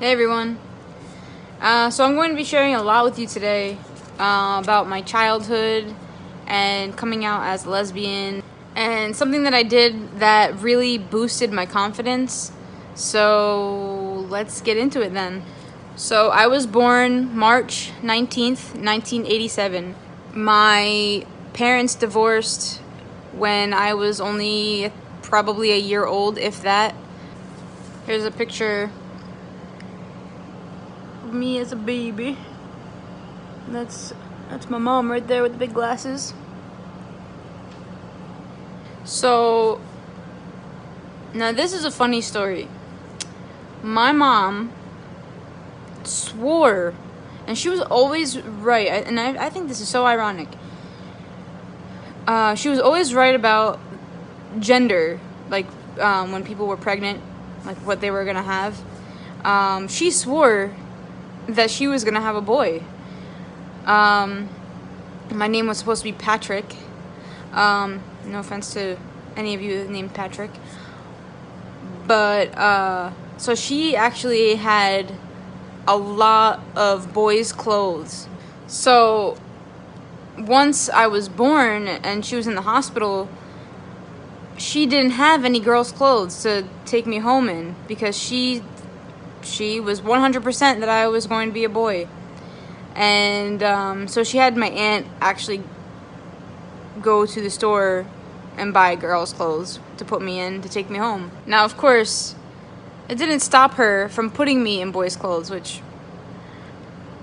Hey everyone. So I'm going to be sharing a lot with you today about my childhood and coming out as a lesbian and something that I did that really boosted my confidence. So let's get into it then. So I was born March 19th, 1987. My parents divorced when I was only probably a year old, if that. Here's a picture me as a baby. That's my mom right there with the big glasses. So now this is a funny story. My mom swore, and she was always right, and I think this is so ironic. She was always right about gender, like when people were pregnant, like what they were gonna have. She swore that she was gonna have a boy. My name was supposed to be Patrick. No offense to any of you named Patrick. But so she actually had a lot of boys' clothes. So once I was born and she was in the hospital, she didn't have any girls' clothes to take me home in because she was 100% that I was going to be a boy. And so she had my aunt actually go to the store and buy girls' clothes to put me in to take me home. Now, of course, it didn't stop her from putting me in boys' clothes, which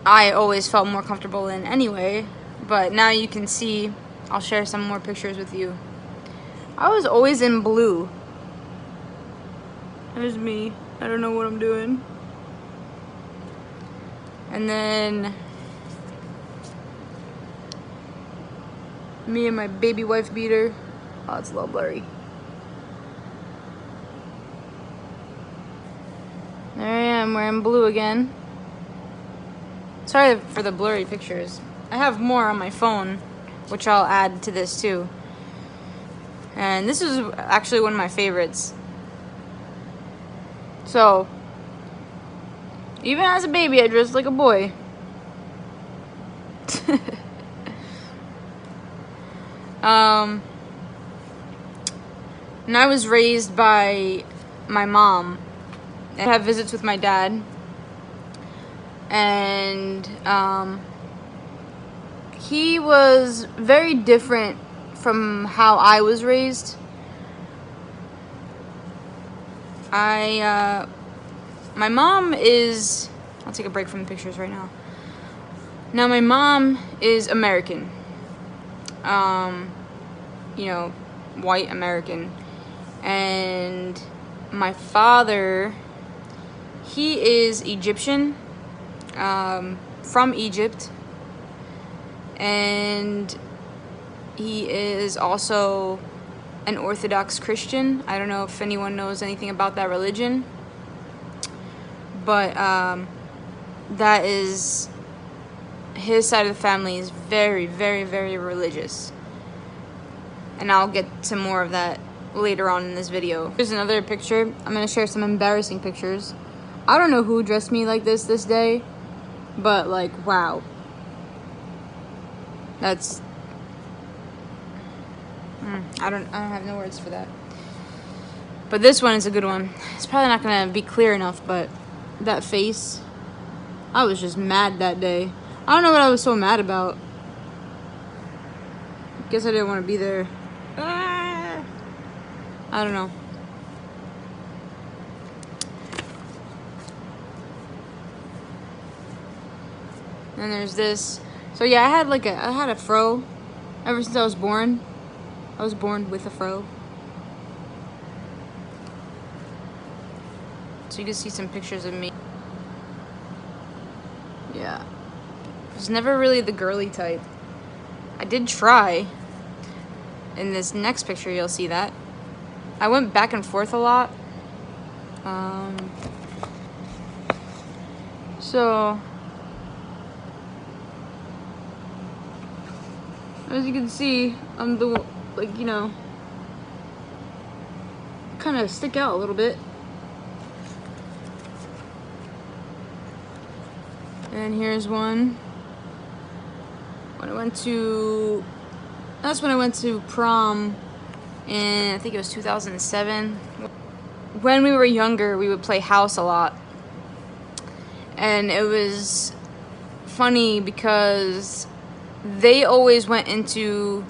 I always felt more comfortable in anyway. But now you can see, I'll share some more pictures with you. I was always in blue. There's me. I don't know what I'm doing. And then me and my baby wife beater. Oh, it's a little blurry. There I am wearing blue again. Sorry for the blurry pictures. I have more on my phone, which I'll add to this too. And this is actually one of my favorites. So, even as a baby, I dressed like a boy. And I was raised by my mom. I have visits with my dad. And he was very different from how I was raised. My mom is... I'll take a break from the pictures right now. Now, my mom is American. You know, white American. And my father, he is Egyptian, from Egypt. And he is also an Orthodox Christian. I don't know if anyone knows anything about that religion. But that is, his side of the family is very, very, very religious. And I'll get to more of that later on in this video. Here's another picture. I'm going to share some embarrassing pictures. I don't know who dressed me like this day, but like, wow. That's... I don't have no words for that. But this one is a good one. It's probably not going to be clear enough, but that face, I was just mad that day. I don't know what I was so mad about. Guess I didn't want to be there. I don't know. And there's this. So yeah, I had a fro ever since I was born. I was born with a fro. So you can see some pictures of me. Yeah. I was never really the girly type. I did try. In this next picture, you'll see that. I went back and forth a lot. So, as you can see, I'm the, like, you know, kind of stick out a little bit. And here's one. That's when I went to prom in, I think it was 2007. When we were younger, we would play house a lot. And it was funny because they always went into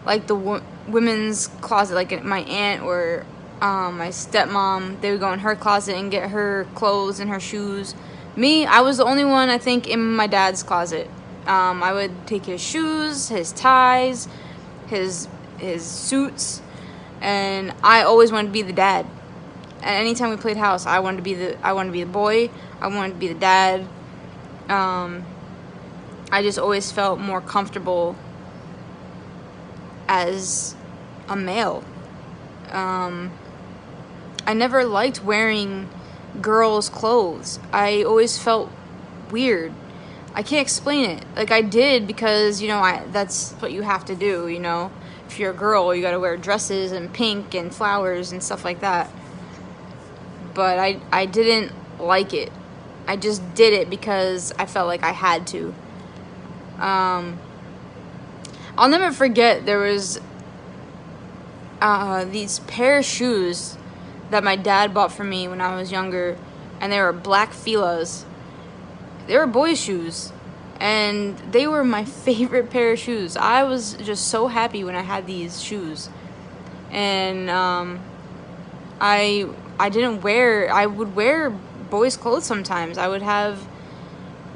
like the women's closet, like my aunt or my stepmom. They would go in her closet and get her clothes and her shoes. Me, I was the only one, I think, in my dad's closet. I would take his shoes, his ties, his suits, and I always wanted to be the dad. And anytime we played house, I wanted to be the boy. I wanted to be the dad. I just always felt more comfortable as a male. I never liked wearing girls' clothes. I always felt weird. I can't explain it. Like, I did because, that's what you have to do, If you're a girl, you gotta wear dresses and pink and flowers and stuff like that. But I didn't like it. I just did it because I felt like I had to. I'll never forget, there was these pair of shoes that my dad bought for me when I was younger, and they were black Fila's. They were boys' shoes, and they were my favorite pair of shoes. I was just so happy when I had these shoes. And I would wear boys' clothes sometimes. I would have,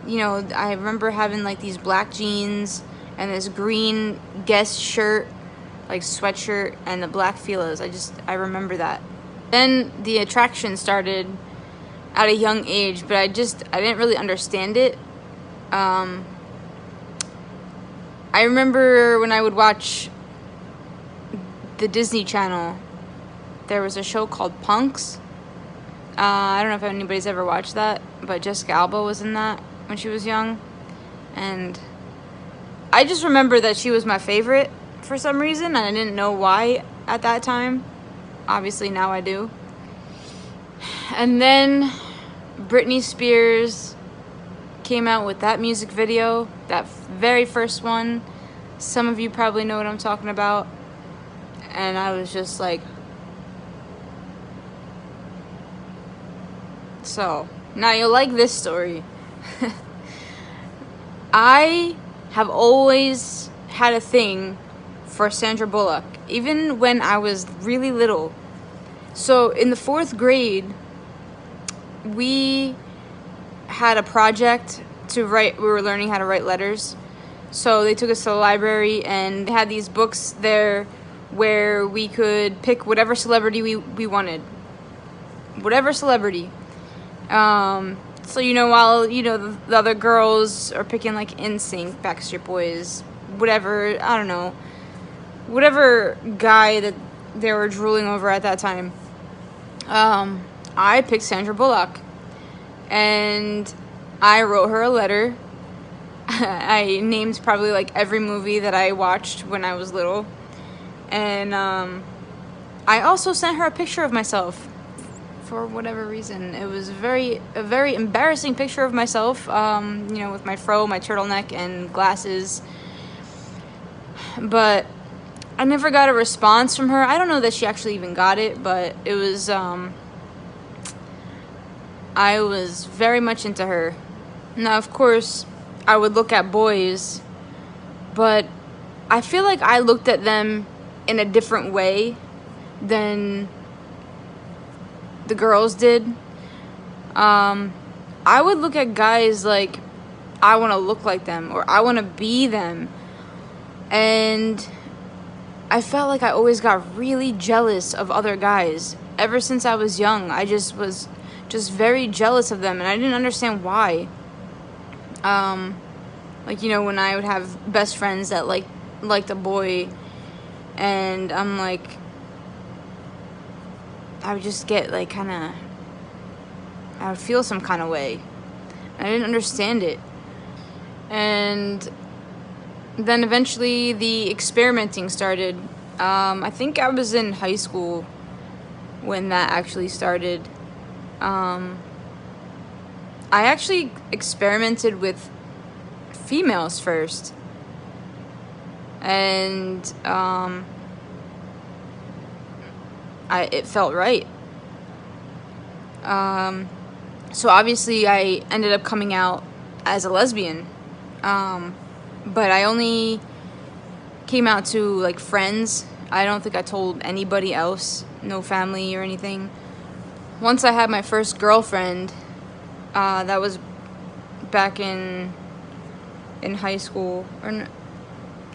I remember having like these black jeans and this green Guess shirt, like sweatshirt, and the black Fila's. I remember that. Then the attraction started at a young age, but I didn't really understand it. I remember when I would watch the Disney Channel, there was a show called Punks. I don't know if anybody's ever watched that, but Jessica Alba was in that when she was young. And I just remember that she was my favorite for some reason, and I didn't know why at that time. Obviously now I do. And then Britney Spears came out with that music video, that very first one. Some of you probably know what I'm talking about. And I was just like... So, now you'll like this story. I have always had a thing for Sandra Bullock, even when I was really little. So, in the 4th grade, we had a project to write. We were learning how to write letters. So they took us to the library and they had these books there where we could pick whatever celebrity we wanted. Whatever celebrity. So, while, the other girls are picking like NSYNC, Backstreet Boys, whatever, I don't know. Whatever guy that they were drooling over at that time. I picked Sandra Bullock, and I wrote her a letter. I named probably like every movie that I watched when I was little, and I also sent her a picture of myself for whatever reason. It was a very embarrassing picture of myself, with my fro, my turtleneck, and glasses. But I never got a response from her. I don't know that she actually even got it, but it was, I was very much into her. Now, of course, I would look at boys, but I feel like I looked at them in a different way than the girls did. I would look at guys like I want to look like them or I want to be them. And I felt like I always got really jealous of other guys. Ever since I was young, I just was very jealous of them, and I didn't understand why. When I would have best friends that liked a boy, and I'm like, I would just get I would feel some kind of way. I didn't understand it. And then eventually the experimenting started. I think I was in high school when that actually started. I actually experimented with females first, and it felt right. So obviously I ended up coming out as a lesbian, but I only came out to like friends. I don't think I told anybody else, no family or anything. Once I had my first girlfriend, that was back in high school.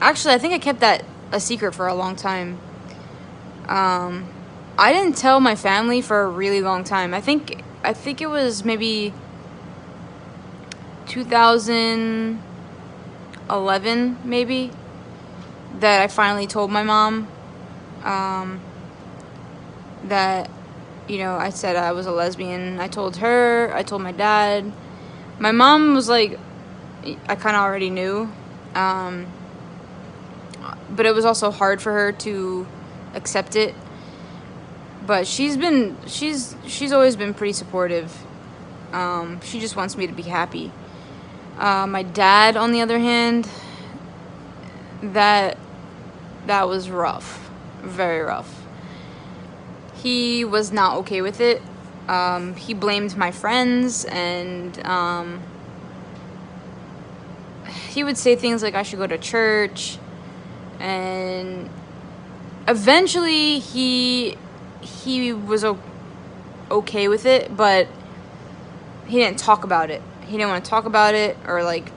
Actually, I think I kept that a secret for a long time. I didn't tell my family for a really long time. I think it was maybe 2011, maybe, that I finally told my mom that, I said I was a lesbian. I told her, I told my dad. My mom was like, I kind of already knew, but it was also hard for her to accept it. But she's always been pretty supportive. She just wants me to be happy. My dad, on the other hand, that was rough, very rough. He was not okay with it. He blamed my friends, and he would say things like I should go to church, and eventually he was okay with it, but he didn't talk about it. He didn't want to talk about it or like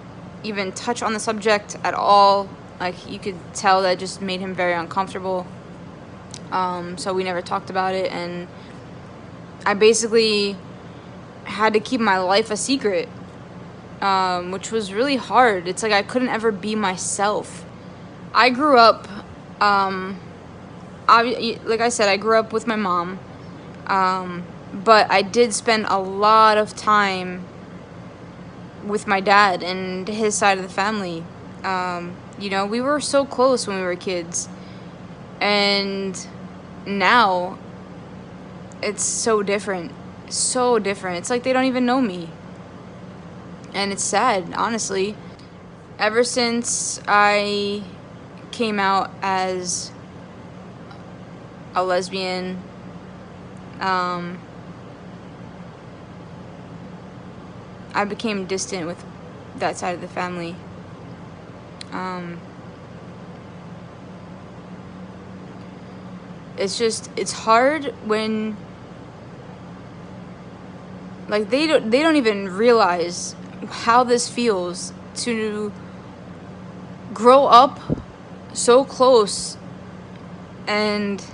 even touch on the subject at all. Like, you could tell that just made him very uncomfortable. So we never talked about it, and I basically had to keep my life a secret, which was really hard. It's like I couldn't ever be myself. I grew up, like I said, I grew up with my mom, but I did spend a lot of time with my dad and his side of the family. We were so close when we were kids, and now it's so different. It's like they don't even know me, and it's sad, honestly. Ever since I came out as a lesbian, I became distant with that side of the family. It's hard when, like, they don't even realize how this feels to grow up so close, and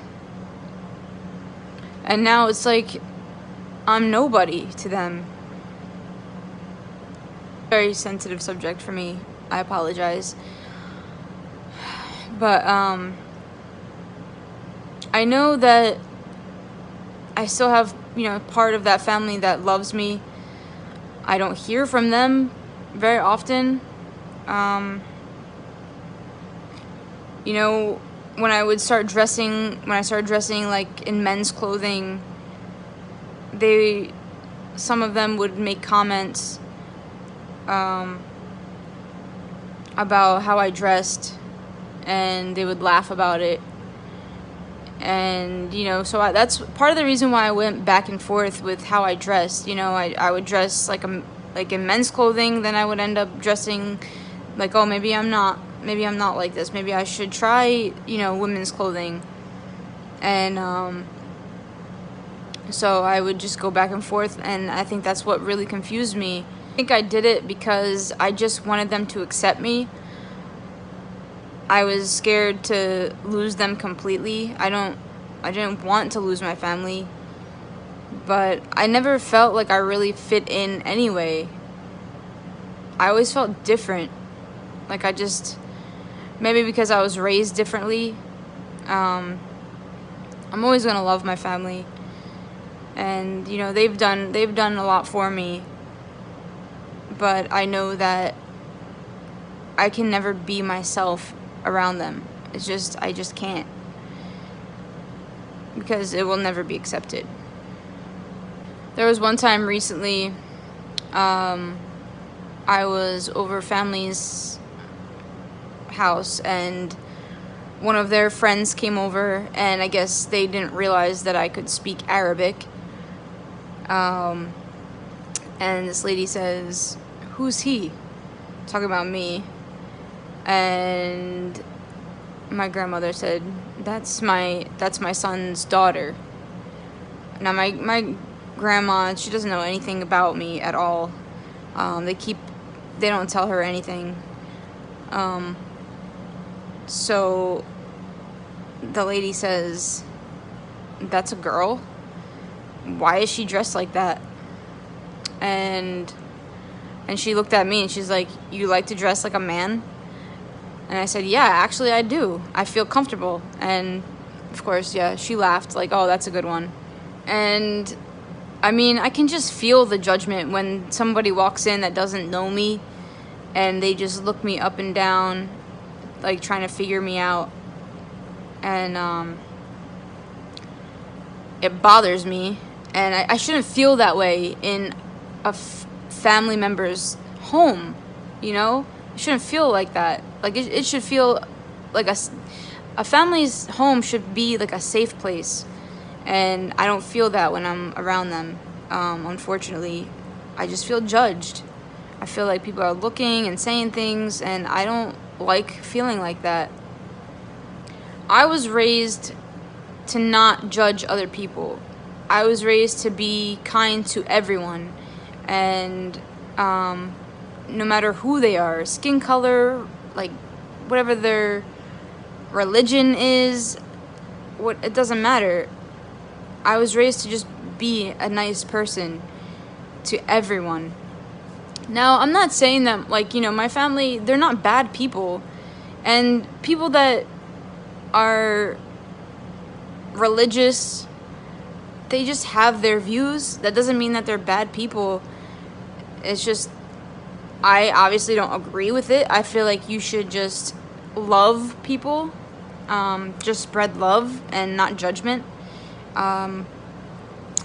now it's like I'm nobody to them. Very sensitive subject for me. I apologize. But I know that I still have, part of that family that loves me. I don't hear from them very often. When I started dressing like in men's clothing, some of them would make comments about how I dressed, and they would laugh about it. And so that's part of the reason why I went back and forth with how I dressed. I would dress like in men's clothing, then I would end up dressing like, oh, maybe I'm not like this, maybe I should try women's clothing. And so I would just go back and forth, and I think that's what really confused me. I think I did it because I just wanted them to accept me. I was scared to lose them completely. I didn't want to lose my family, but I never felt like I really fit in anyway. I always felt different. Like, maybe because I was raised differently. I'm always gonna love my family, and they've done a lot for me. But I know that I can never be myself around them. I just can't, because it will never be accepted. There was one time recently, I was over family's house, and one of their friends came over, and I guess they didn't realize that I could speak Arabic. And this lady says, "Who's he?" Talking about me. And my grandmother said, that's my son's daughter. Now my grandma, she doesn't know anything about me at all. They don't tell her anything. So the lady says, "That's a girl? Why is she dressed like that?" And she looked at me and she's like, "You like to dress like a man?" And I said, "Yeah, actually I do. I feel comfortable." And of course, yeah, she laughed like, "Oh, that's a good one." And I mean, I can just feel the judgment when somebody walks in that doesn't know me and they just look me up and down, like trying to figure me out. And it bothers me, and I shouldn't feel that way in a family member's home, you know? It shouldn't feel like that. Like, it should feel like a family's home should be like a safe place, and I don't feel that when I'm around them. Unfortunately, I just feel judged. I feel like people are looking and saying things, and I don't like feeling like that. I was raised to not judge other people. I was raised to be kind to everyone, and no matter who they are, skin color, like whatever their religion is, it doesn't matter. I was raised to just be a nice person to everyone. Now, I'm not saying that, like, you know, my family, they're not bad people, and people that are religious, they just have their views. That doesn't mean that they're bad people. It's just, I obviously don't agree with it. I feel like you should just love people, just spread love and not judgment.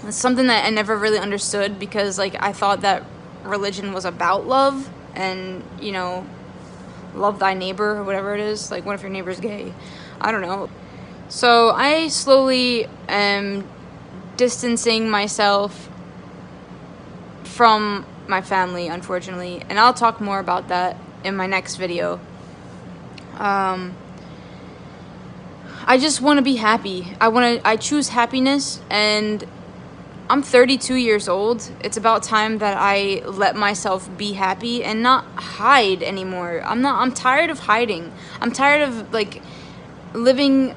It's something that I never really understood, because like I thought that religion was about love and, you know, love thy neighbor or whatever it is. Like, what if your neighbor's gay? I don't know. So I slowly am distancing myself from my family, unfortunately, and I'll talk more about that in my next video. I just want to be happy. I choose happiness, and I'm 32 years old. It's about time that I let myself be happy and not hide anymore. I'm tired of hiding. I'm tired of like living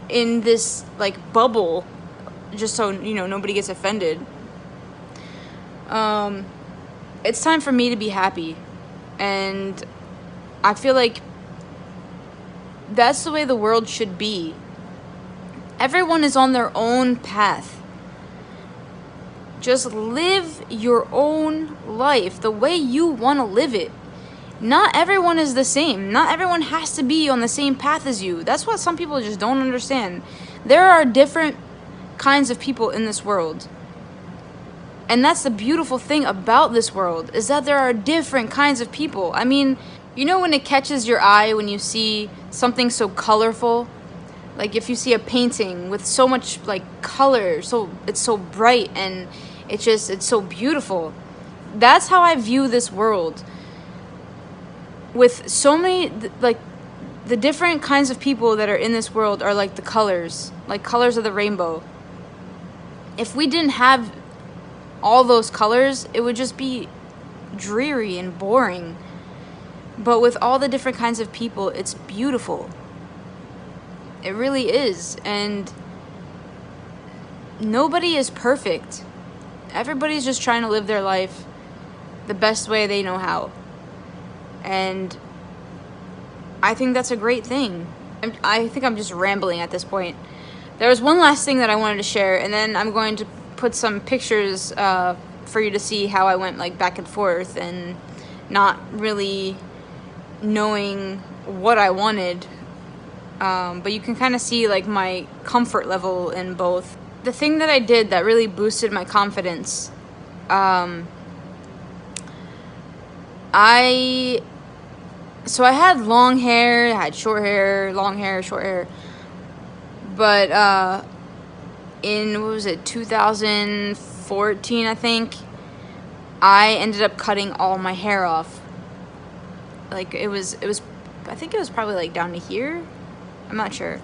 in this like bubble just so, you know, nobody gets offended. It's time for me to be happy, and I feel like that's the way the world should be. Everyone is on their own path. Just live your own life the way you want to live it. Not everyone is the same. Not everyone has to be on the same path as you. That's what some people just don't understand. There are different kinds of people in this world. And that's the beautiful thing about this world, is that there are different kinds of people. I mean, you know when it catches your eye when you see something so colorful? Like if you see a painting with so much like color, so it's so bright and it's so beautiful. That's how I view this world. With so many, like, the different kinds of people that are in this world are like the colors, like colors of the rainbow. If we didn't have all those colors, it would just be dreary and boring. But with all the different kinds of people, it's beautiful. It really is. And nobody is perfect. Everybody's just trying to live their life the best way they know how. And I think that's a great thing. I think I'm just rambling at this point. There was one last thing that I wanted to share, and then I'm going to put some pictures for you to see how I went like back and forth and not really knowing what I wanted. But you can kind of see like my comfort level in both. The thing that I did that really boosted my confidence I had long hair, I had short hair, long hair, short hair. But in, what was it, 2014, I think, I ended up cutting all my hair off. Like, it was I think it was probably like down to here. I'm not sure.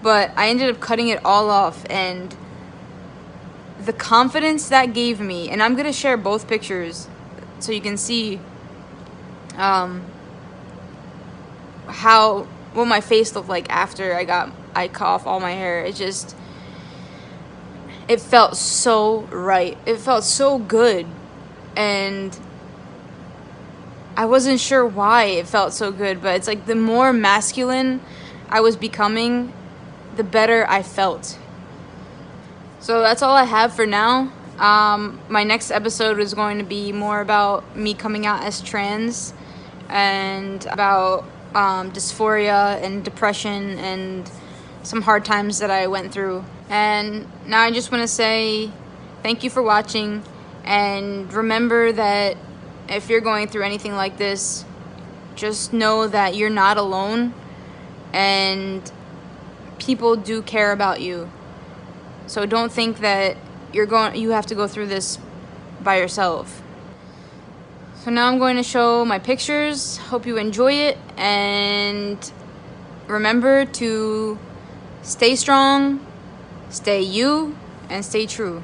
But I ended up cutting it all off, and the confidence that gave me, and I'm going to share both pictures so you can see what my face looked like after I cut off all my hair. It felt so right. It felt so good. And I wasn't sure why it felt so good, but it's like the more masculine I was becoming, the better I felt. So that's all I have for now. My next episode is going to be more about me coming out as trans, and about dysphoria and depression and some hard times that I went through. And now I just want to say thank you for watching, and remember that if you're going through anything like this, just know that you're not alone, and people do care about you. So don't think that you have to go through this by yourself. So now I'm going to show my pictures. Hope you enjoy it, and remember to stay strong, stay you, and stay true.